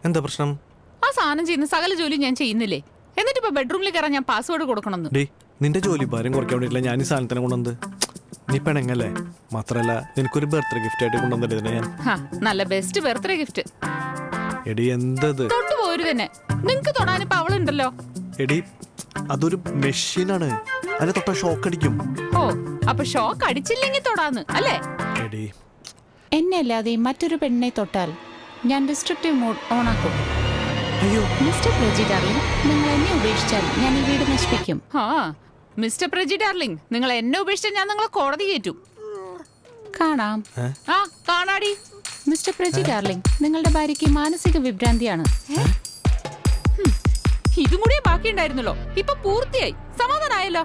എന്താ പ്രശ്നം? ആ സാധനം ചെയ്യുന്ന സകല ജോലി ഞാൻ ചെയ്യുന്നില്ലേ? എന്നിട്ട് ഇപ്പൊ ബെഡ്റൂമിൽ കയറാൻ ഞാൻ പാസ്വേഡ് കൊടുക്കണമെന്ന്. നിന്റെ ജോലി ഭാരം കുറയ്ക്കാൻ വേണ്ടിയിട്ടില്ല ഞാൻ ഈ സാധനത്തിനെ കൊണ്ടുവന്നത്. നീ പെണങ്ങല്ലേ? മാത്രല്ല നിനക്കൊരു ബർത്ത്ഡേ ഗിഫ്റ്റ് ആയിട്ട് കൊണ്ടുവന്നില്ലേ ഞാൻ. നല്ല ബെസ്റ്റ് ബർത്ത്ഡേ ഗിഫ്റ്റ്. എടി എന്തത്? തൊട്ടുപോരു തന്നെ. നിങ്ങക്ക് തൊടാനിപ്പോ അവളുണ്ടല്ലോ. എടി അതൊരു മെഷീനാണ്, അതിനെ തൊട്ടാ ഷോക്ക് അടിക്കും. ഓ അപ്പൊ ഷോക്ക് അടിച്ചില്ലെങ്കിൽ തൊടാന്ന് അല്ലേ? എടി എന്നെ അല്ലാതെ മറ്റൊരു പെണ്ണിനെ തൊട്ടാൽ ഞാൻ ഡിസ്ട്രക്റ്റീവ് മോഡ് ഓണാക്കും. അയ്യോ മിസ്റ്റർ പ്രജി ഡാർലിംഗ്, നിങ്ങൾ എന്നെ ഉപേക്ഷിച്ചാൽ ഞാൻ ഈ വീട് നശിപ്പിക്കും. മിസ്റ്റർ പ്രജി ഡാർലിംഗ്, നിങ്ങൾ എന്നെ ഉപേക്ഷിച്ചാൽ ഞാൻ നിങ്ങളെ കോടതി കയറ്റും. കാണാം. കാണാടി. മിസ്റ്റർ പ്രജി ഡാർലിംഗ്, നിങ്ങളുടെ ഭാര്യയ്ക്ക് മാനസിക വിഭ്രാന്തിയാണ്. ഇതും കൂടിയേ ബാക്കിയുണ്ടായിരുന്നല്ലോ. ഇപ്പൊ പൂർത്തിയായി. സമാധാനായല്ലോ.